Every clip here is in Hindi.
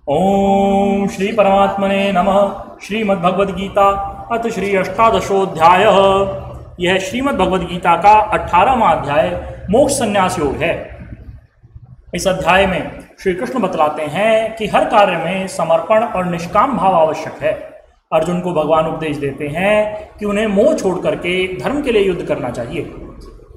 ओम श्री परमात्मने नमः। श्रीमद्भगवद गीता अथ श्री अष्टादशोध्याय। यह श्रीमद्भगवद गीता का 18वां अध्याय मोक्ष संन्यास योग है। इस अध्याय में श्री कृष्ण बतलाते हैं कि हर कार्य में समर्पण और निष्काम भाव आवश्यक है। अर्जुन को भगवान उपदेश देते हैं कि उन्हें मोह छोड़ करके धर्म के लिए युद्ध करना चाहिए।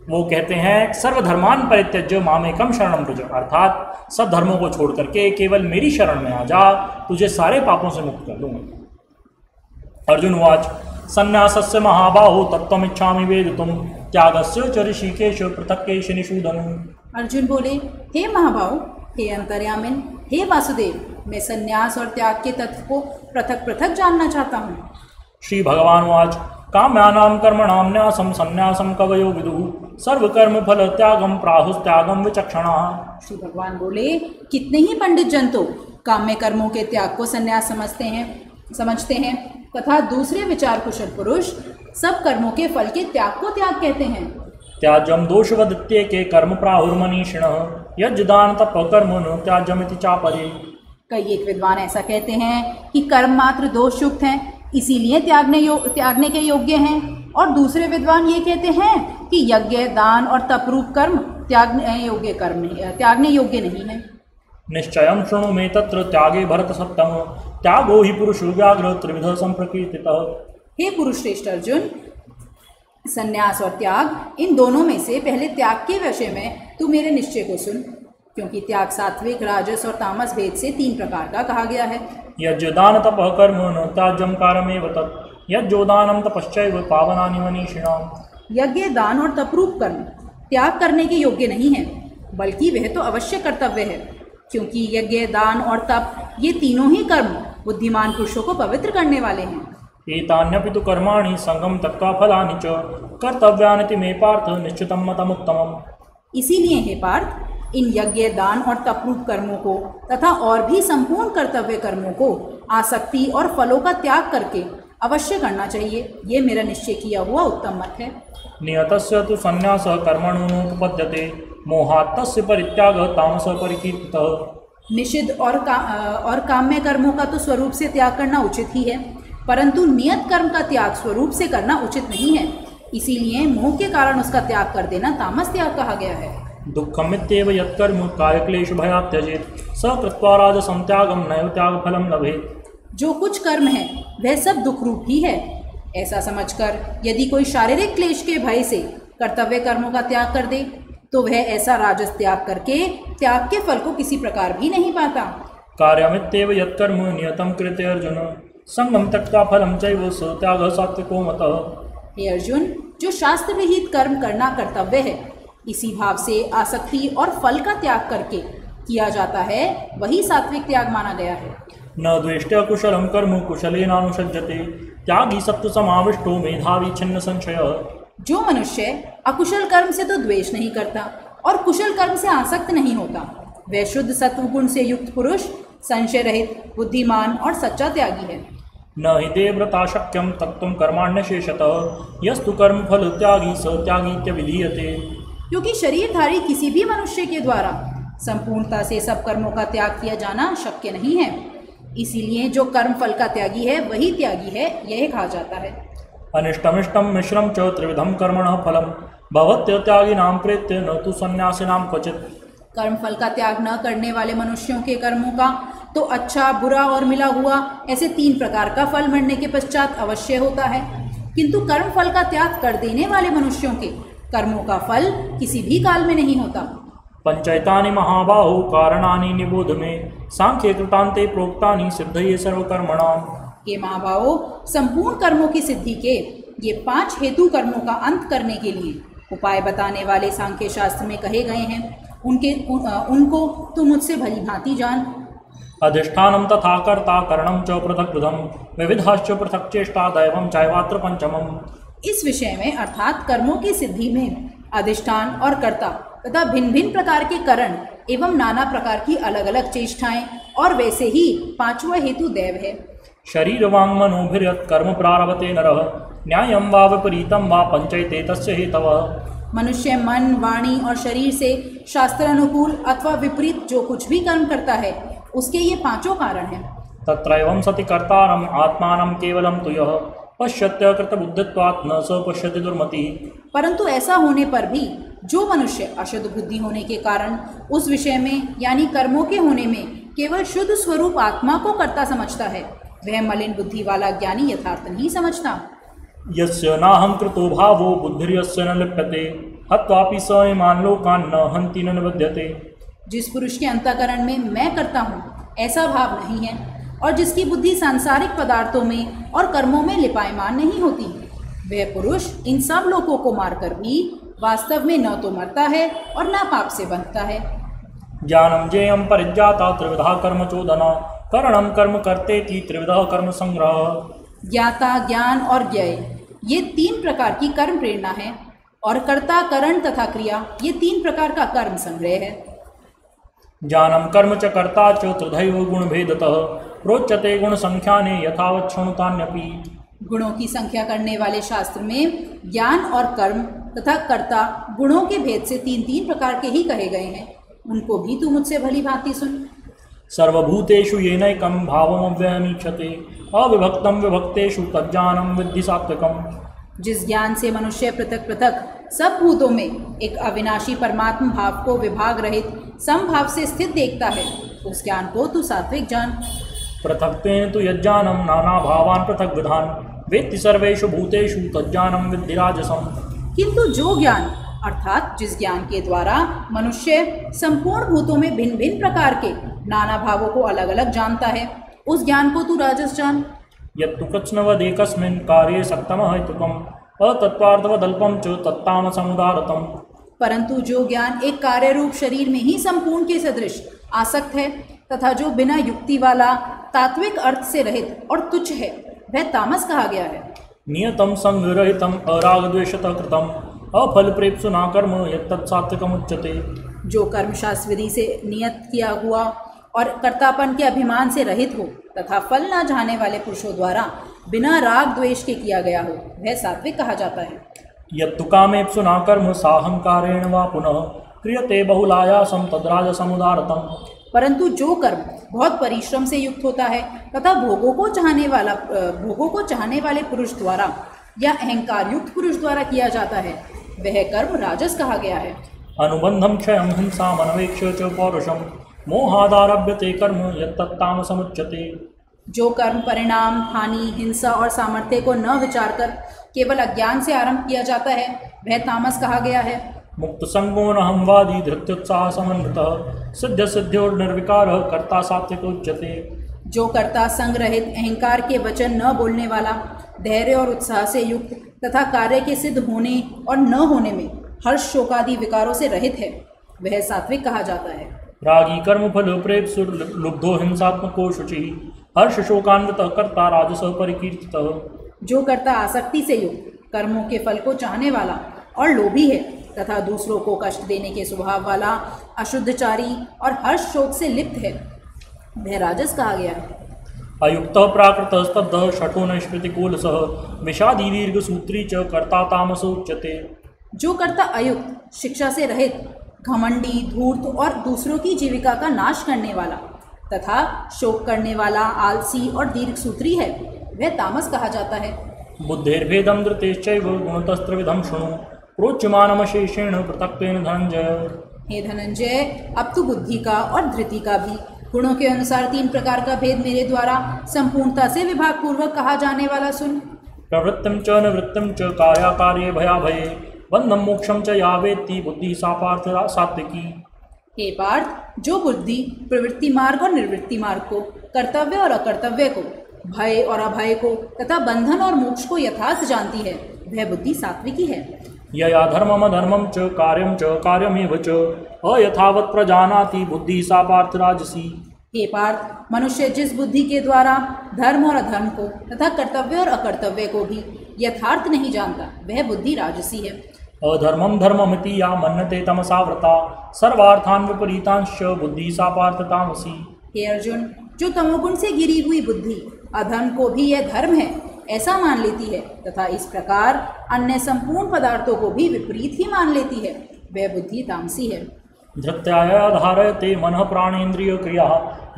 वो कहते हैं सर्वधर्मान परित्यज्य मामेकम शरणम व्रज, अर्थात सब धर्मों को छोड़ करके केवल मेरी शरण में आ जा, तुझे सारे पापों से मुक्त कर दूंगा। अर्जुन उवाच संन्यासस्य महाबाहो तत्त्वमिच्छामि वेदितुम त्यागस्य च ऋषिकेश पृथक्केश निषूदन। अर्जुन बोले, हे महाभाव, हे अंतर्यामिन, हे वासुदेव, मैं संन्यास और त्याग के तत्व को पृथक पृथक जानना चाहता हूँ। श्री भगवान उवाच काम्यानां कर्मणां न्यासं संन्यासं कवयो विदुः सर्वकर्म फल त्यागम प्राहुस्त्यागम विचक्षणाः। श्री भगवान बोले, कितने ही पंडित जन तो काम्य कर्मों के त्याग को संन्यास समझते हैं तथा दूसरे विचार कुशल पुरुष सब कर्मों के फल के त्याग को त्याग कहते हैं। त्याज्यम दोषवदित्ये के कर्म प्राहुर्मनीषिणः यज्दान तप कर्म न त्याज्यमिति चापरे। कई एक विद्वान ऐसा कहते हैं कि कर्म मात्र दोष युक्त हैं, इसीलिए त्यागने के योग्य हैं, और दूसरे विद्वान ये कहते हैं कि यज्ञ दान और तपरूप कर्म त्यागने योग्य नहीं है। निश्चयं शृणु मे तत्र त्यागे भरत सत्तम त्यागो हि पुरुष व्याघ्र त्रिविध संप्रकीर्तितः। हे पुरुषश्रेष्ठ अर्जुन, संन्यास और त्याग इन दोनों में से पहले त्याग के विषय में तू मेरे निश्चय को सुन, क्योंकि त्याग सात्विक राजस और तामस भेद से 3 प्रकार का कहा गया है। यज्ञदान तपः कर्म न त्याज्यम कारमेव तत् यज्ञोदानं तपश्चैव पावनानि मनीषिणाम्। यज्ञ दान और तपरूप कर्म त्याग करने के योग्य नहीं है, बल्कि वह तो अवश्य कर्तव्य है, क्योंकि यज्ञ दान और तप ये तीनों ही कर्म बुद्धिमान पुरुषों को पवित्र करने वाले हैं। एतान्यपि तु कर्माणि संगम त्यक्त्वा फलानि च कर्तव्यानिति मे पार्थ निश्चितं मतमुत्तमम्। इसीलिए हे पार्थ, इन यज्ञ दान और तपरूप कर्मों को तथा और भी संपूर्ण कर्तव्य कर्मों को आसक्ति और फलों का त्याग करके अवश्य करना चाहिए। ये मेरा निश्चय किया हुआ उत्तम मत है। नियतस्य तु संन्यासः कर्मणो नोपपद्यते मोहात् तस्य परित्यागः तामसः परिकीर्तितः। निषिद्ध और काम्य कर्मों का तो स्वरूप से त्याग करना उचित ही है, परंतु नियत कर्म का त्याग स्वरूप से करना उचित नहीं है, इसीलिए मोह के कारण उसका त्याग कर देना तामस त्याग कहा गया है। दुःखमित्येव यत्कर्म कायक्लेश भयात् त्यजेत् स कृत्वा राजसं त्यागं नैव त्यागफलं लभेत्। जो कुछ कर्म है वह सब दुख रूप ही है, ऐसा समझकर यदि कोई शारीरिक क्लेश के भय से कर्तव्य कर्मों का त्याग कर दे तो वह ऐसा राजस त्याग करके त्याग के फल को किसी प्रकार भी नहीं पाता। कार्यमित्येव यत्कर्म नियतं कृते अर्जुन संगम त्यक्त्वा फलं चैव स त्यागः सात्विको मतः। हे अर्जुन, जो शास्त्र विहित कर्म करना कर्तव्य है, इसी भाव से आसक्ति और फल का त्याग करके किया जाता है, वही सात्विक त्याग माना गया है। न द्वेष्ट्या कुशलम कर्म कुशलेनानुषज्यते त्यागी सत्व समाविष्टो मेधावी छिन्न संशय। जो मनुष्य अकुशल कर्म से तो द्वेष नहीं करता और कुशल कर्म से आसक्त नहीं होता, वह शुद्ध सत्व गुण से युक्त पुरुष, संशय रहित, बुद्धिमान और सच्चा त्यागी है। न हि देव्रता शक्यम तत्त्वं कर्माण्यशेषतः यस्तु कर्म फल त्यागी स त्यागीत्यभिधीयते। क्योंकि शरीरधारी किसी भी मनुष्य के द्वारा संपूर्णता से सब कर्मों का त्याग किया जाना शक्य नहीं है, इसीलिए जो कर्म फल का त्यागी है वही त्यागी है, यह कहा जाता है। अनिष्टमिष्टम मिश्रम च त्रिविधम कर्मणः फलम भवत्य त्यागिनां प्रेत्य न तु सन्यासिनां क्वचित्। कर्म फल का त्याग न करने वाले मनुष्यों के कर्मों का तो अच्छा, बुरा और मिला हुआ ऐसे 3 प्रकार का फल मरने के पश्चात अवश्य होता है, किंतु कर्म फल का त्याग कर देने वाले मनुष्यों के कर्मों का फल किसी भी काल में नहीं होता। पंचैतानि महाबाहो कारणानि निबोध मे सांख्ये कृतान्ते प्रोक्तानि सिद्धये सर्वकर्मणां। ये महाभावों, संपूर्ण कर्मों की सिद्धि के ये 5 हेतु कर्मों का अंत करने के लिए उपाय बताने वाले सांख्य शास्त्र में कहे गए हैं, उनको तू मुझसे भली भांति जान। अधिष्ठानं तथा कर्ता करणं च पृथक् विविधाश्च पृथक् चेष्टा दैवं चाैवात्र पंचमम्। इस विषय में अर्थात कर्मों की सिद्धि में अधिष्ठान और कर्ता तथा भिन्न भिन्न प्रकार के करण एवं नाना प्रकार की अलग अलग चेष्टाएं और वैसे ही 5वां हेतु दैव है। शरीर वांग मनोभिर्यत् कर्म प्रारभते नरः न्यायं वा विपरीतं वा पंचैते तस्य हेतवः। मनुष्य मन, वाणी और शरीर से शास्त्र अनुकूल अथवा विपरीत जो कुछ भी कर्म करता है, उसके ये पांचों कारण हैं। तत्रैवं सति कर्तारम् आत्मानं केवलं तु यः पश्यत्य कृतबुद्धित्वात् न स पश्यति दुर्मतिः। परंतु ऐसा होने पर भी जो मनुष्य अशुद्ध बुद्धि होने के कारण उस विषय में यानी कर्मों के होने में केवल शुद्ध स्वरूप आत्मा को कर्ता समझता है, वह मलिन बुद्धि वाला ज्ञानी यथार्थ नहीं समझता। यस्य नाहं कृतो भावो बुद्धिर्यस्य न लिप्यते हत्वापि स इमान् लोकान् न हन्ति न निबध्यते। जिस पुरुष के अंतःकरण में मैं करता हूँ ऐसा भाव नहीं है और जिसकी बुद्धि सांसारिक पदार्थों में और कर्मों में लिपायमान नहीं होती, वह पुरुष इन सब लोगों को मारकर भी वास्तव में न तो मरता है और न पाप से बंधता है। ज्ञानं जेयं परिज्ञाता त्रिविधा कर्म चोदना करणं कर्म कर्तेति त्रिविधा कर्म संग्रह। ज्ञाता, ज्ञान और ज्ञेय ये तीन प्रकार की कर्म प्रेरणा है और कर्ता, करण तथा क्रिया ये तीन प्रकार का कर्म संग्रह है। ज्ञानं कर्म च कर्ता च त्रिधैव गुणभेदतः प्रोच्यते गुण संख्याने यथावत् शृणुतान्यपि। गुणों की संख्या करने वाले शास्त्र में ज्ञान और कर्म तथा कर्ता गुणों के भेद से तीन तीन प्रकार के ही कहे गए हैं, उनको भी तू मुझसे भली भांति सुन। सर्वभूतेषु येनैकं भावमव्ययमीक्षते अविभक्तं विभक्तेषु तज्ज्ञानं विद्धि सात्विकम्। जिस ज्ञान से मनुष्य पृथक पृथक सब भूतों में एक अविनाशी परमात्मा भाव को विभाग रहित समभाव से स्थित देखता है, उस ज्ञान को तू सात्विक जान। पृथक्त्वेन तु यज्ञानं नाना भावान् पृथक विधान वेत्ति सर्वेषु भूतेषु तज्ज्ञानं विद्धि राजसम्। किंतु जो ज्ञान अर्थात जिस ज्ञान के द्वारा मनुष्य संपूर्ण भूतों में भिन्न भिन्न प्रकार के नाना भावों को अलग अलग जानता है, उस ज्ञान को तू राजस जान। यत्तु कृत्स्नवदेकस्मिन् कार्ये सक्तमः हेतुकम् अतत्त्वार्थवदल्पं च तत्तामसमुदारतम्। परंतु जो ज्ञान एक कार्य रूप शरीर में ही संपूर्ण के सदृश आसक्त है तथा जो बिना युक्ति वाला तात्विक अर्थ से रहित और तुच्छ है, वह तामस कहा गया है। नियतं संविरहितं अरागद्वेषतः कृतं अफलप्रेप्सुना कर्म यत्तत् सात्विकमुच्यते। जो कर्म शास्त्र विधि से नियत किया हुआ और कर्तापन के अभिमान से रहित हो तथा फल न चाहने वाले पुरुषों द्वारा बिना राग द्वेष के किया गया हो, वह सात्विक कहा जाता है। यत्तु कामेप्सुना कर्म साहंकारेण वा पुनः क्रियते बहुलायासं तद्राजसमुदारतम्। परंतु जो कर्म बहुत परिश्रम से युक्त होता है तथा भोगों को चाहने वाले पुरुष द्वारा या अहंकार युक्त पुरुष द्वारा किया जाता है, वह कर्म राजस कहा गया है। अनुबंधं क्षयं हिंसाम् अनवेक्ष्य च पौरुषं मोहादारभ्यते कर्म यत्तत्तामसमुच्यते। जो कर्म परिणाम, हानि, हिंसा और सामर्थ्य को न विचार कर केवल अज्ञान से आरंभ किया जाता है, वह तामस कहा गया है। मुक्त संगो नहंवादी धृत्युत्साह समन्वितः सिद्ध सिद्ध्योर्निर्विकारः कर्ता सात्विक उच्यते। जो कर्ता संग रहित अहंकार के वचन न बोलने वाला, धैर्य और उत्साह से युक्त तथा कार्य के सिद्ध होने और न होने में हर्ष शोकादि विकारों से रहित है, वह सात्विक कहा जाता है। रागी कर्म फल प्रेप्सुर लुब्धो हिंसात्मको शुचिः हर्ष शोकान्वितः कर्ता राजसः परिकीर्तितः। जो कर्ता आसक्ति से युक्त कर्मों के फल को चाहने वाला और लोभी है तथा दूसरों को कष्ट देने के स्वभाव वाला, अशुद्धचारी और हर्ष शोक से लिप्त है, वह राजस कहा गया है। अयुक्तः प्राकृतः स्तब्धः शठो नैष्कृतिकूलसः विषादी दीर्घसूत्री च कर्ता तामस उच्यते। जो कर्ता अयुक्त, शिक्षा से रहित, घमंडी, धूर्त और दूसरों की जीविका का नाश करने वाला तथा शोक करने वाला, आलसी और दीर्घसूत्री है, वह तामस कहा जाता है। बुद्धेर्भेदं धृतेश्चैव गुणतस्त्रिविधं शृणु प्रोच्यमानमशेषेण पृथक्त्वेन धनंजय। हे धनंजय, अब तू बुद्धि का और धृति का भी गुणों के अनुसार तीन प्रकार का भेद मेरे द्वारा संपूर्णता से विभाग पूर्वक कहा जाने वाला सुन। प्रवृत्तिं च निवृत्तिं च कार्याकार्ये भयाभये बंधं मोक्षं च या वेत्ति बुद्धि सा पार्थ सात्विकी। हे पार्थ, जो बुद्धि प्रवृत्ति मार्ग और निवृत्ति मार्ग को, कर्तव्य और अकर्तव्य को, भय और अभय को तथा बंधन और मोक्ष को यथार्थ जानती है, वह बुद्धि सात्विकी है। यया धर्मम अधर्मं च कार्यमेव च अयथावत् प्रजानाति बुद्धि सा पार्थ राजसी। हे पार्थ, मनुष्य जिस बुद्धि के द्वारा धर्म और अधर्म को तथा कर्तव्य और अकर्तव्य को भी यथार्थ नहीं जानता, वह बुद्धि राजसी है। अधर्मं धर्ममिति या मन्यते तमसावृता सर्वार्थान् विपरीतांश्च बुद्धि सा पार्थ तामसी। हे अर्जुन, जो तमोगुण से घिरी हुई बुद्धि अधर्म को भी यह धर्म है ऐसा मान लेती है तथा इस प्रकार अन्य संपूर्ण पदार्थों को भी विपरीत ही मान लेती है, वह बुद्धि तामसी है। धृत्याय धारयते मनः प्राणेन्द्रिय क्रिया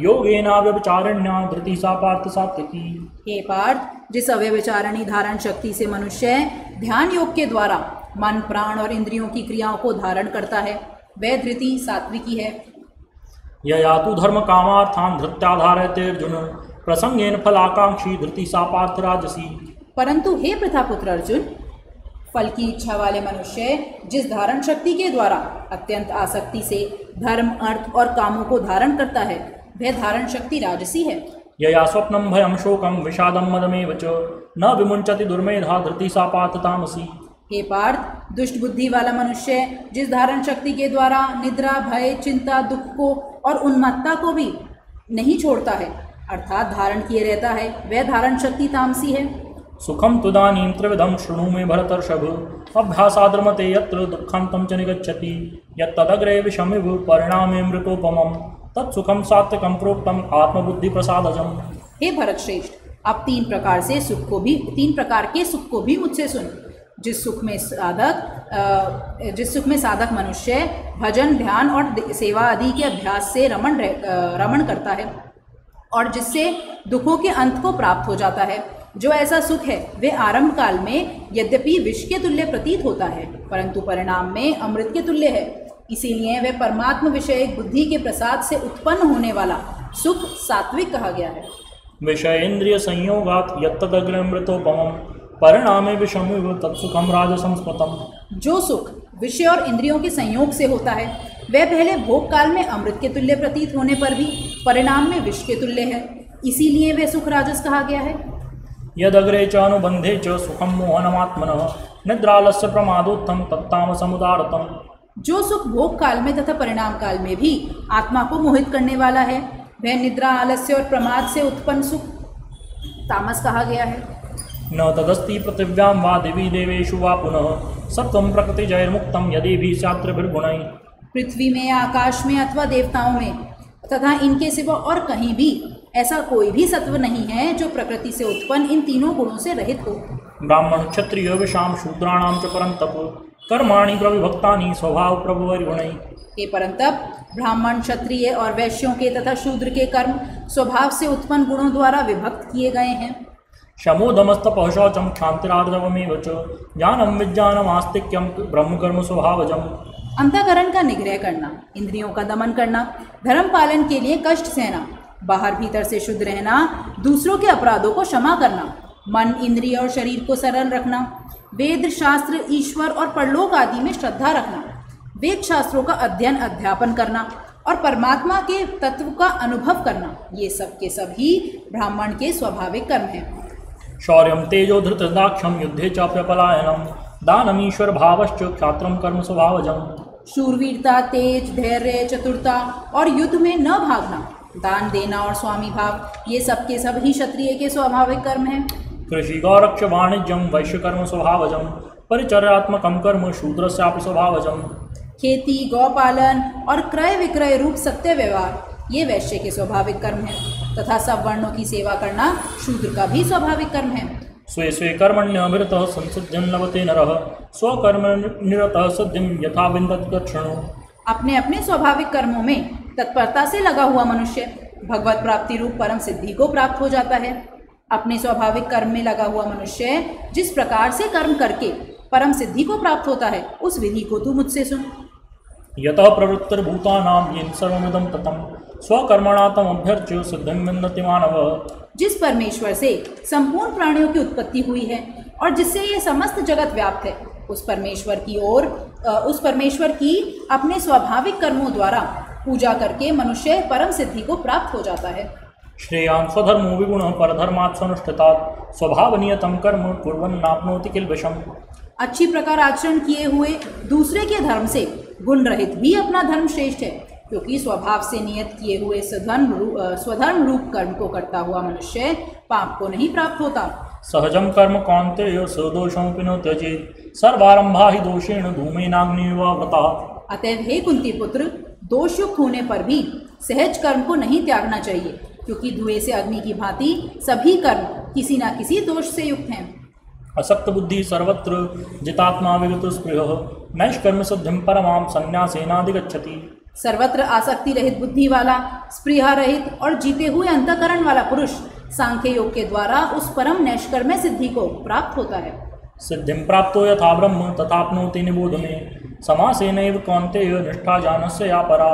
योगेना व्यभिचारिण्या धृति सा पार्थ सात्विकी। हे पार्थ, जिस अव्यभिचारिणी धारण शक्ति से मनुष्य ध्यान योग के द्वारा मन प्राण और इंद्रियों की क्रियाओं को धारण करता है, वह धृति सात्विकी है। ययातु धर्म कामार्थान धृत्या धारयते अर्जुन प्रसंगेन फलाकांक्षी धृति सा पार्थ राजसी। परंतु हे प्रथापुत्र अर्जुन, फल की इच्छा वाले मनुष्य जिस धारण शक्ति के द्वारा अत्यंत आसक्ति से धर्म अर्थ और कामों को धारण करता है, वह धारण शक्ति राजसी है। यया स्वप्नम भयम शोकम विषादम मदमेव च न विमुंचति दुर्मेधा धृति सा पार्थ तामसी। हे पार्थ, दुष्ट बुद्धि वाला मनुष्य जिस धारण शक्ति के द्वारा निद्रा भय चिंता दुख को और उन्मत्तता को भी नहीं छोड़ता है अर्थात धारण किए रहता है, वह धारण शक्ति तामसी है। सुखम तुदानीं त्रिविधम शृणु मे भरतर्षभ अभ्यासाद्रमते यत्र दुःखं तं च निगच्छति यत्तदग्रे विषमिव परिणामे मृतोपमम् तत्सुखम सात्विकम प्रोक्तम आत्मबुद्धि प्रसादजम। हे भरत श्रेष्ठ, अब तीन प्रकार के सुख को भी मुझसे सुन। जिस सुख में साधक मनुष्य भजन ध्यान और सेवा आदि के अभ्यास से रमण करता है और जिससे दुखों के अंत को प्राप्त हो जाता है, जो ऐसा सुख है वह आरंभ काल में यद्यपि विष के तुल्य प्रतीत होता है परंतु परिणाम में अमृत के तुल्य है। इसीलिए वह परमात्म विषय बुद्धि के प्रसाद से उत्पन्न होने वाला सुख सात्विक कहा गया है। विषय इंद्रिय संयोगात यत्तदग्रे अमृतोपमम् परिणामे विषमिव तत्सुखम राजसं स्मृतम्। जो सुख विषय और इंद्रियों के संयोग से होता है वह पहले भोग काल में अमृत के तुल्य प्रतीत होने पर भी परिणाम में विष के तुल्य है, इसीलिए वह सुख राजस कहा गया है। यदग्रे च अनुबंधे च सुखम मोहनमात्मनः निद्रालस्य प्रमादोत्थम तत्तामसमुदारतम्। जो सुख भोग काल में तथा परिणाम काल में भी आत्मा को मोहित करने वाला है वह निद्रा आलस्य और प्रमाद से उत्पन्न सुख तामस कहा गया है। न तदस्ति पृथिव्यां वा दिवि देवेषु वा पुनः सत्वं प्रकृतिजैर्मुक्तं यदि शास्त्रभिर्गुणैः। पृथ्वी में या आकाश में अथवा देवताओं में तथा इनके सिवा और कहीं भी ऐसा कोई भी सत्व नहीं है जो प्रकृति से उत्पन्न इन तीनों गुणों से रहित हो। ब्राह्मण क्षत्रिय विषाम शूद्राणाम च परंतप कर्माणि प्रविभक्तानि स्वभाव प्रभुवैर्गुणैः। हे परंतप, ब्राह्मण क्षत्रिय और वैश्यों के तथा शूद्र के कर्म स्वभाव से उत्पन्न गुणों द्वारा विभक्त किए गए हैं। शमोदमस्तपः शौचं क्षान्तिरार्जवमेव च ज्ञानं विज्ञानम् आस्तिक्यं ब्रह्मकर्म स्वभावजम्। अंतःकरण का निग्रह करना, इंद्रियों का दमन करना, धर्म पालन के लिए कष्ट सहना, बाहर भीतर से शुद्ध रहना, दूसरों के अपराधों को क्षमा करना, मन इंद्रिय और शरीर को सरल रखना, वेद शास्त्र ईश्वर और परलोक आदि में श्रद्धा रखना, वेद शास्त्रों का अध्ययन अध्यापन करना और परमात्मा के तत्व का अनुभव करना, ये सब के सभी ब्राह्मण के स्वाभाविक कर्म हैं। शौर्यं तेजो धृतदाक्षं युद्धे चाप्यपलायनं दानमीश्वर भावश्च क्षात्रं कर्म स्वभावजम्। शूरवीरता, तेज, धैर्य, चतुरता और युद्ध में न भागना, दान देना और स्वामी भाव, ये सब के सब ही क्षत्रिय के स्वाभाविक कर्म हैं। कृषि गौरक्ष वाणिज्यम वैश्यकर्म स्वभावजम परिचर्यात्मकं कर्म शूद्रस्यापि स्वभावजम। खेती, गौपालन और क्रय विक्रय रूप सत्य व्यवहार ये वैश्य के स्वाभाविक कर्म हैं तथा सब वर्णों की सेवा करना शूद्र का भी स्वाभाविक कर्म है। स्वे स्वे कर्मण्यभिरतः संसिद्धिं लभते नरः स्वकर्म निरतः सिद्धिं यथा विन्दति तत्क्षणो। अपने अपने स्वाभाविक कर्मों में तत्परता से लगा हुआ मनुष्य भगवत प्राप्ति रूप परम सिद्धि को प्राप्त हो जाता है। अपने स्वाभाविक कर्म में लगा हुआ मनुष्य जिस प्रकार से कर्म करके परम सिद्धि को प्राप्त होता है उस विधि को तू मुझसे सुन। यतः प्रवृत्तिर्भूतानां येन सर्वमिदं ततं स्वकर्मणा तम अभ्यर्च्य सिद्धिं विन्दति मानवः। जिस परमेश्वर से संपूर्ण प्राणियों की उत्पत्ति हुई है और जिससे ये समस्त जगत व्याप्त है उस परमेश्वर की अपने स्वाभाविक कर्मों द्वारा पूजा करके मनुष्य परम सिद्धि को प्राप्त हो जाता है। श्रेयान् स्वधर्मो विगुणः परधर्मात् स्वनुष्ठितात् स्वभावनियतं कर्म कुर्वन्नाप्नोति किल्बिषम्। अच्छी प्रकार आचरण किए हुए दूसरे के धर्म से गुण रहित भी अपना धर्म श्रेष्ठ है, क्योंकि स्वभाव से नियत किए हुए स्वधर्म रूप कर्म को करता हुआ मनुष्य पाप को नहीं प्राप्त होता। सहजम कर्म कौन्तेय सदोषमपि न त्यजेत् सर्वारंभा हि दोषेण धूमेनाग्निर्वावृता। अतएव हे कुंती पुत्र, दोषयुक्त होने पर भी सहज कर्म को नहीं त्यागना चाहिए, क्योंकि धुएं से अग्नि की भांति सभी कर्म किसी न किसी दोष से युक्त हैं। असक्त बुद्धि सर्वत्र जितात्मा विगत स्पृहः नैष्कर्म सिद्धिं परमां संन्यासेनाधिगच्छति। सर्वत्र आसक्ति रहित बुद्धि वाला, स्पृहा रहित और जीते हुए अंतःकरण वाला पुरुष सांख्य योग के द्वारा उस परम नैष्कर्म्य सिद्धि को प्राप्त होता है। सिद्धिं प्राप्तो यथा ब्रह्म तथाप्नोति निबोध मे समासेनैव कौन्तेय निष्ठा जानस्य या परा।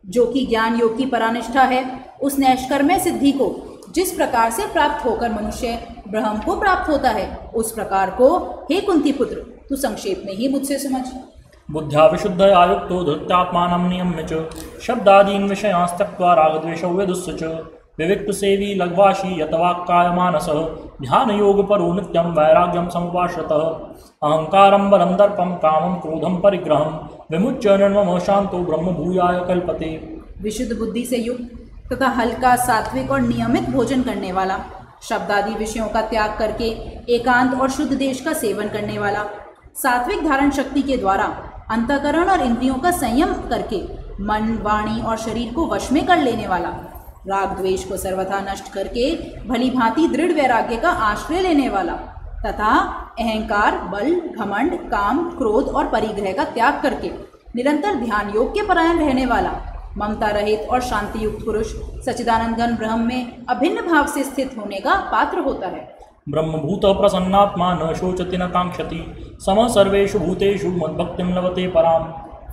जो कि ज्ञान योग की परानिष्ठा है, उस नैष्कर्म्य सिद्धि को जिस प्रकार से प्राप्त होकर मनुष्य ब्रह्म को प्राप्त होता है, उस प्रकार को हे कुंती पुत्र तू संक्षेप में ही मुझसे समझ। बुद्ध्या विशुद्धया युक्तो धृत्यात्मानं नियम्य च शब्दादीन् विषयांस्त्यक्त्वा रागद्वेषौ विदुस्य च विविक्त सेवी लघ्वाशी यतवाक्कायमानसः ध्यानयोगपरो नित्यं वैराग्यं समुपाश्रितः अहंकारं बलं दर्पं कामं क्रोधं परिग्रहं विमुच्य निर्ममः शान्तो ब्रह्म भूयाय कल्पते। विशुद्ध बुद्धि से युक्त तथा हल्का, सात्विक और नियमित भोजन करने वाला, शब्दादि विषयों का त्याग करके एकांत और शुद्ध देश का सेवन करने वाला, सात्विक धारण शक्ति के द्वारा अंतःकरण और इंद्रियों का संयम करके मन, वाणी और शरीर को वश में कर लेने वाला, राग द्वेष को सर्वथा नष्ट करके भली भांति दृढ़ वैराग्य का आश्रय लेने वाला तथा अहंकार, बल, घमंड, काम, क्रोध और परिग्रह का त्याग करके निरंतर ध्यान योग के परायण रहने वाला, ममता रहित और शांति युक्त पुरुष सच्चिदानंद घन ब्रह्म में अभिन्न भाव से स्थित होने का पात्र होता है। ब्रह्मभूत प्रसन्नात्मा न शोचति न कांक्षति समः सर्वेषु भूतेषु मद्भक्तिं लभते पराम।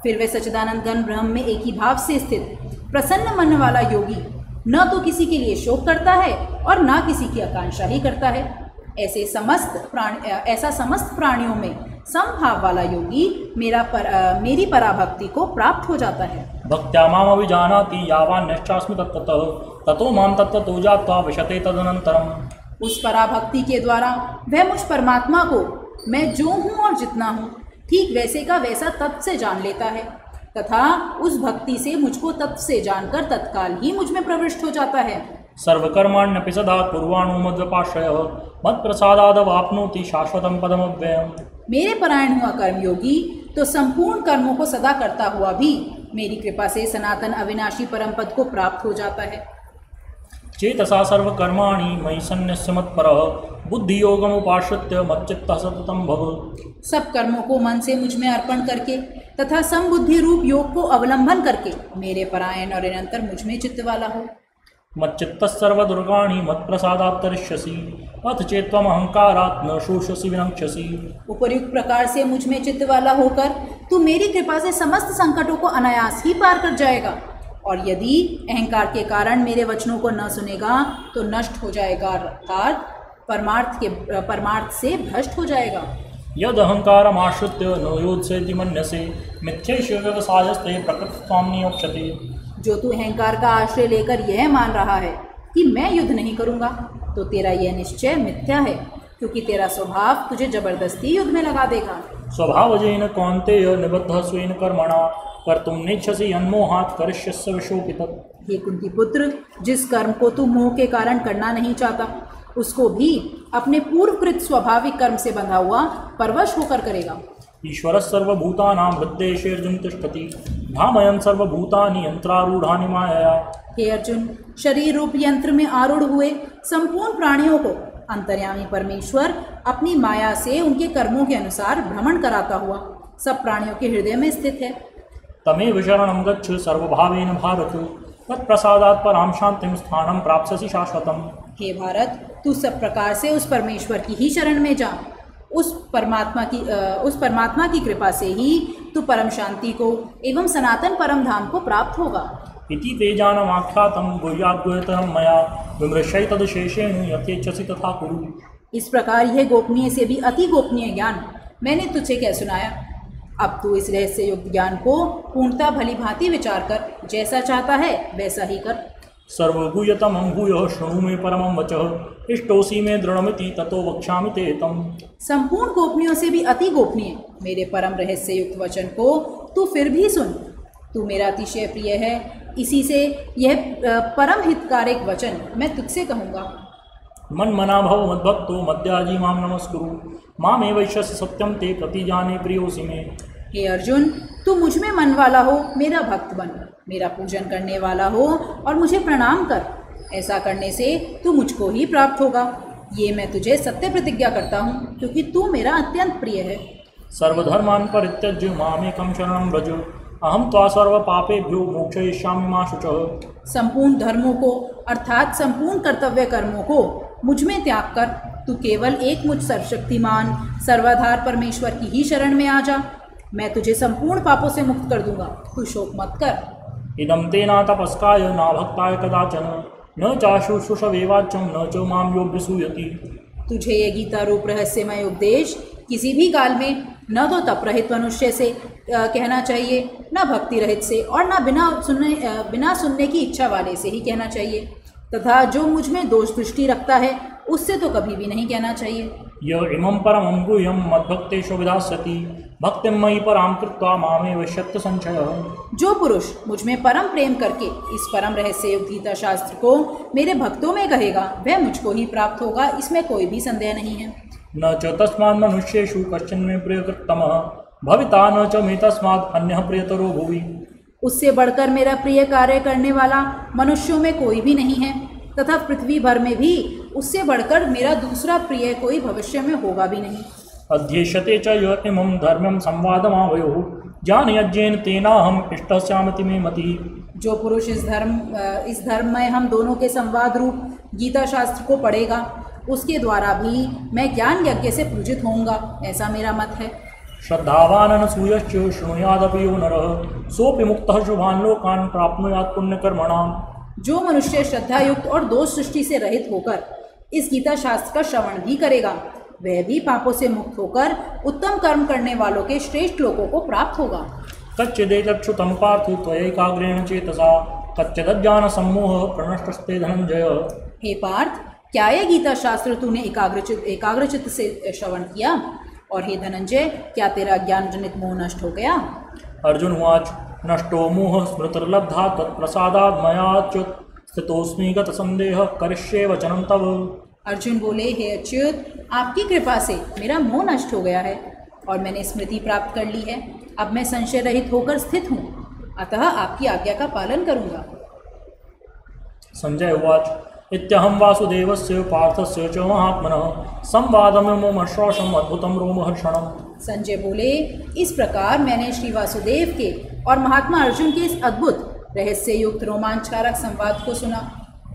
फिर वे सच्चिदानंद घन ब्रह्म में एक ही भाव से स्थित प्रसन्न मन वाला योगी न तो किसी के लिए शोक करता है और न किसी की आकांक्षा ही करता है। ऐसा समस्त प्राणियों में समभाव वाला योगी मेरी पराभक्ति को प्राप्त हो जाता है। भक्त्या माम अभिजानाति यावान् निश्चास्मि तत्त्वतः ततो माम तत्त्वतो जात्वा विशते तदनन्तरम्। उस पराभक्ति के द्वारा वह मुझ परमात्मा को मैं जो हूँ और जितना हूँ ठीक वैसे का वैसा तत्व से जान लेता है तथा उस भक्ति से मुझको तत्व से जानकर तत्काल ही मुझ में प्रविष्ट हो जाता है। सर्वकर्माण्यपि सदा कुर्वाणो मद्व्यपाश्रयः मत्प्रसादादवाप्नोति शाश्वतं पदमव्ययम्। मेरे परायण हुआ कर्मयोगी तो संपूर्ण कर्मों को सदा करता हुआ भी मेरी कृपा से सनातन अविनाशी परम पद को प्राप्त हो जाता है। चेतसा सर्वकर्माणि मयि सन्न्यस्य मत्परः बुद्धियोगमुपाश्रित्य मच्चित्तः सततं भव। सब कर्मों को मन से मुझ में अर्पण करके तथा समबुद्धि रूप योग को अवलंबन करके मेरे परायण और निरंतर मुझ में चित्त वाला हो। मच्चित्तः सर्वदुर्गाणि मत्प्रसादात् तरिष्यसि अथ चेत्त्वम् अहंकारात् न शोष्यसि विनक्ष्यसि। उपर्युक्त प्रकार से मुझ में चित्त वाला होकर तू मेरी कृपा से समस्त संकटों को अनायास ही पार कर जाएगा और यदि अहंकार के कारण मेरे वचनों को न सुनेगा तो नष्ट हो जाएगा अर्थात परमार्थ से भ्रष्ट हो जाएगा। यद अहंकारमाश्रित्य न योत्स्यति मन्यसे मिथ्यैष व्यवसायस्ते प्रकृतिस्त्वां नियोक्ष्यते। जो तू अहंकार का आश्रय लेकर यह मान रहा है कि मैं युद्ध नहीं करूंगा तो तेरा यह निश्चय मिथ्या है, क्योंकि तेरा स्वभाव तुझे जबरदस्ती युद्ध में लगा देगा। स्वभावजेन कौन्तेय निबद्धः स्वेन कर्मणा कर्तुं नेच्छसि यन्मोहात् करिष्यस्य विशोपितम्। हे कुंती पुत्र, जिस कर्म को तू मोह के कारण करना नहीं चाहता उसको भी अपने पूर्वकृत स्वाभाविक कर्म से बंधा हुआ परवश होकर करेगा। ईश्वरः सर्वभूतानां हृद्देशेऽर्जुन तिष्ठति भ्रामयन् सर्वभूतानि यन्त्रारूढानि मायया। हे अर्जुन, शरीर रूप यंत्र में आरूढ़ हुए संपूर्ण प्राणियों को अंतर्यामी परमेश्वर अपनी माया से उनके कर्मों के अनुसार भ्रमण कराता हुआ सब प्राणियों के हृदय में स्थित है। तमेव शरणं गच्छ सर्वभावेन भारत तत्प्रसादात् परां शांतिं स्थानं प्राप्स्यसि शाश्वतम्। हे भारत, तू सब प्रकार से उस परमेश्वर की ही शरण में जा। उस परमात्मा की कृपा से ही तू परम शांति को एवं सनातन परम धाम को प्राप्त होगा। इति ते जानमाख्यातं गुह्याद्गुह्यतरं मया विमृश्यैतदशेषेण यथेच्छसि तथा कुरु। इस प्रकार यह गोपनीय से भी अति गोपनीय ज्ञान मैंने तुझे कह सुनाया। अब तू इस रहस्य युक्त ज्ञान को पूर्णतः भली भांति विचार कर जैसा चाहता है वैसा ही कर। सर्वगुह्यतमं भूयः शृणु मे परमं वचः इष्टोऽसि मे दृढ़मिति ततो वक्ष्यामि ते तम्। संपूर्ण गोपनीयों से भी अति गोपनीय मेरे परम रहस्य युक्त वचन को तू फिर भी सुन। तू मेरा अतिशय प्रिय है, इसी से यह परम हितकारक वचन मैं तुझसे कहूँगा। मन्मना भव मद्भक्तो मद्याजी मां नमस्कुरु मामेवैष्यसि सत्यं ते प्रतिजाने प्रियोऽसि मे। हे अर्जुन, तू मुझ में मन वाला हो, मेरा भक्त बन, मेरा पूजन करने वाला हो और मुझे प्रणाम कर। ऐसा करने से तू मुझको ही प्राप्त होगा, ये मैं तुझे सत्य प्रतिज्ञा करता हूँ, क्योंकि तू मेरा अत्यंत प्रिय है। सर्वधर्मान् परित्यज्य मामेकं शरणं व्रज अहम त्वा सर्व पापेभ्यो मोक्षयिष्यामि मा शुचः। संपूर्ण धर्मों को अर्थात संपूर्ण कर्तव्य कर्मों को मुझ में त्याग कर तू केवल एक मुझ सर्वशक्तिमान सर्वाधार परमेश्वर की ही शरण में आ जा। मैं तुझे संपूर्ण पापों से मुक्त कर दूंगा, तू शोक मत कर। इदं ते न तपस्काय न भक्ताय कदाचन न चाशुश्रूषवेवाच्यं न च मां यो विसूयति। तुझे ये गीता रूप रहस्यमय उपदेश किसी भी काल में न तो तप रहित मनुष्य से कहना चाहिए, न भक्ति रहित से, और न बिना सुनने की इच्छा वाले से ही कहना चाहिए, तथा जो मुझ में दोष दृष्टि रखता है उससे तो कभी भी नहीं कहना चाहिए। य इमं परमं गुह्यं मद्भक्तेषु विधास्यति भक्तिं मयि परां कृत्वा मामेव शक्त संशयः। जो पुरुष मुझ में परम प्रेम करके इस परम रहस्य युक्त गीता शास्त्र को मेरे भक्तों में कहेगा वह मुझको ही प्राप्त होगा, इसमें कोई भी संदेह नहीं है। न च तस्मात् मनुष्येषु कश्चन मे प्रियकृत्तमः भविता न च मे तस्मात् अन्यः प्रियतरो भुवि। उससे बढ़कर मेरा प्रिय कार्य करने वाला मनुष्यों में कोई भी नहीं है, तथा पृथ्वी भर में भी उससे बढ़कर मेरा दूसरा प्रिय कोई भविष्य में होगा भी नहीं। अध्येष्यते च य इमं धर्म्यं संवादमावयोः ज्ञानयज्ञेन तेनाहम् इष्टस्यामिति मे मतिः। जो पुरुष इस धर्म में हम दोनों के संवाद रूप गीता शास्त्र को पढ़ेगा उसके द्वारा भी मैं ज्ञान यज्ञ से पूजित होऊंगा, ऐसा मेरा मत है। श्रद्धावान् अनसूयश्च शृणुयादपि यो नरः सोऽपि मुक्तः शुभान् लोकान् प्राप्नुयात् पुण्यकर्मणाम्। जो मनुष्य श्रद्धा युक्त और दोष सृष्टि से रहित होकर इस गीता शास्त्र का श्रवण भी करेगा वह भी पापों से मुक्त होकर उत्तम कर्म करने वालों के श्रेष्ठ लोकों को प्राप्त होगा। तच्चिदेतच्छ्रुतं पार्थ त्वयैकाग्रेण चेतसा तच्चिदज्ञानसम्मोहः प्रणष्टस्ते धनंजय। हे पार्थ, क्या यह गीता शास्त्र तूने एकाग्रचित्त से श्रवण किया? और हे धनंजय, क्या तेरा ज्ञान जनित मोह नष्ट हो गया? अर्जुन उवाच नष्टो मोह स्मृतिर्लब्धा तत्प्रसादात् मयाच्युत स्थितोऽस्मि गतसन्देहः करिष्ये वचनं तव। अर्जुन बोले, हे अच्युत, आपकी कृपा से मेरा मोह नष्ट हो गया है और मैंने स्मृति प्राप्त कर ली है। अब मैं संशय रहित होकर स्थित हूँ, अतः आपकी आज्ञा का पालन करूँगा। संजय उवाच इत्यहं वासुदेवस्य पार्थस्य च महात्मनः संवादमिममश्रासम् अद्भुतं रोमहर्षणम्। संजय बोले, इस प्रकार मैंने श्री वासुदेव के और महात्मा अर्जुन के इस अद्भुत रहस्य युक्त रोमांचकारक संवाद को सुना।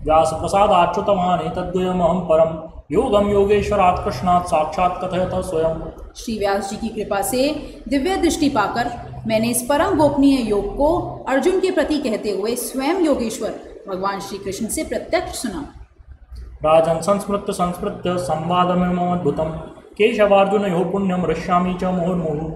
व्यासप्रसादाच्युतवान् एतद्द्वयमहं परं योगं योगेश्वरात् कृष्णात् साक्षात् कथयतः स्वयं। श्री व्यास जी की कृपा से दिव्य दृष्टि पाकर मैंने इस परम गोपनीय योग को अर्जुन के प्रति कहते हुए स्वयं योगेश्वर भगवान श्री कृष्ण से प्रत्यक्ष सुना। राजन् संस्मृत्य संवादमिममद्भुतं केशवार्जुनयोः पुण्यं हृष्यामि च मुहुर्मुहुः।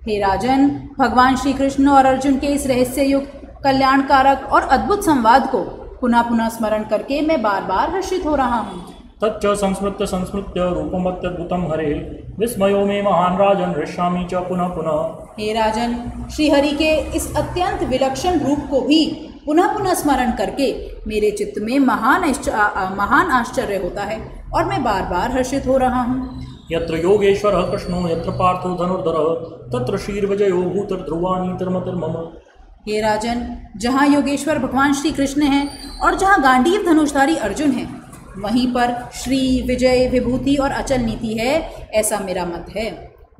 हे राजन, भगवान श्री कृष्ण और अर्जुन के इस रहस्य युक्त कल्याणकारक और अद्भुत संवाद को पुनः पुनः स्मरण करके मैं बार बार हर्षित हो रहा हूँ। तच्च संस्मृत्य रूपमत्यद्भुतं हरे विस्मयो मे महान् राजन् हृष्यामि च पुनः पुनः। हे राजन, श्री हरि के इस अत्यंत विलक्षण रूप को भी पुनः पुनः स्मरण करके मेरे चित्त में महान आश्चर्य होता है और मैं बार बार हर्षित हो रहा हूँ। यत्र योगेश्वरः कृष्णो यत्र पार्थो धनुर्धरः तत्र श्रीर्विजयो भूतर्ध्रुवानीतिर्मतिर्मम। हे राजन, जहाँ योगेश्वर भगवान श्री कृष्ण हैं और जहाँ गांडीव धनुषधारी अर्जुन हैं वहीं पर श्री विजय विभूति और अचल नीति है, ऐसा मेरा मत है।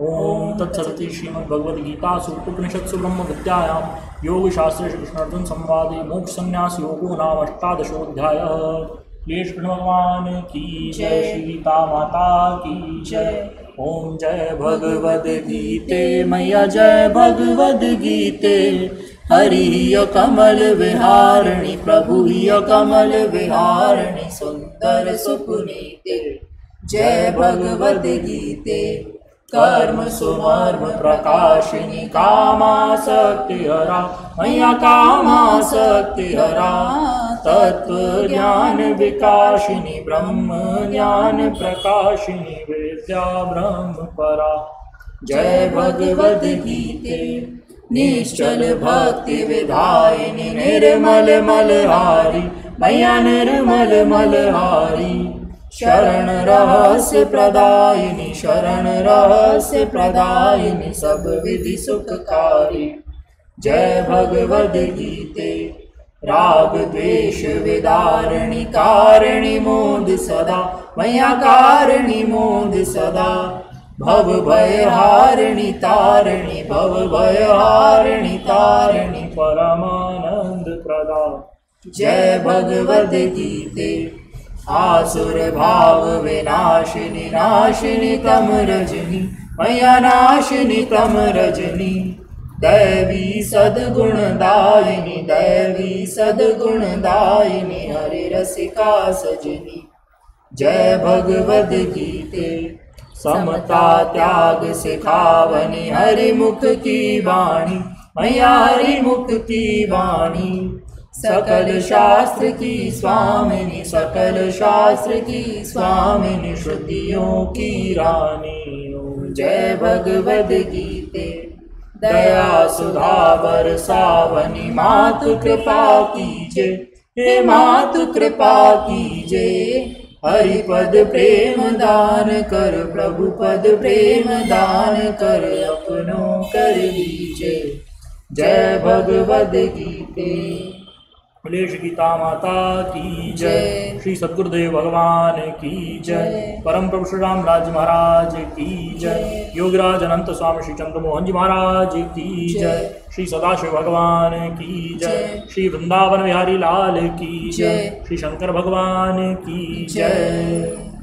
ओम तत्सदिति श्रीमद्भगवद्गीतासु उपनिषत्सु ब्रह्म विद्यायां योगशास्त्रे कृष्णार्जुन संवादे मोक्ष संन्यास योगो नाम 18 श्री कृष्ण भगवान की जय, श्री गीता माता की जय। ओम जय भगवद गीते मैया जय भगवद गीते हरि कमल विहारिणी प्रभु कमल विहारिणी सुंदर सुपुनीते जय भगवद गीते कर्म सुमर्म प्रकाशिनी कामासक्ति हरा मैया कामासक्ति हरा तत्व ज्ञान विकाशिनी ब्रह्म ज्ञान प्रकाशिनी विद्या ब्रह्म परा जय भगवद गीते निश्चल भक्ति विधायिनी निर्मल मलहारी मैया निर्मल मलहारी शरण रहस्य प्रदायिनी सब विधि सुखकारी जय भगवद गीते राग द्वेष विदारिणी कारिणी मोद सदा मैया कारिणी मोद सदा भव भयहारिणी तारिणी भव भयहारिणी तारिणी परमानंद प्रदा। जय भगवद गीते आसुर भाव विनाशिनी नाशिनी तम रजनी मया नाशिनी तम रजनी। दैवी सद्गुणदायिनी दैवी सद्गुणदायिनी हरि रसिका सजनी। जय भगवद गीते समता त्याग सिखावनी हरि मुख की वाणी मैया हरि मुख की वाणी। सकल शास्त्र की स्वामिनी सकल शास्त्र की स्वामिनी श्रुतियों की रानी। ओम जय भगवद गीते दया सुधा बरसावनी मातु कृपा कीजे हे मातु कृपा कीजे। हरिपद प्रेम दान कर प्रभु पद प्रेम दान कर अपनों कर लीजे। जय भगवद गीते। बोले श्री गीता माता की जय। श्री सद्गुरुदेव भगवान की जय। परम प्रभु श्री राम राज महाराज की जय। योगराज अनंत स्वामी श्री चंद्रमोहन जी महाराज की जय। श्री सदाशिव भगवान की जय। श्री वृंदावन बिहारी लाल की जय। श्री शंकर भगवान की जय।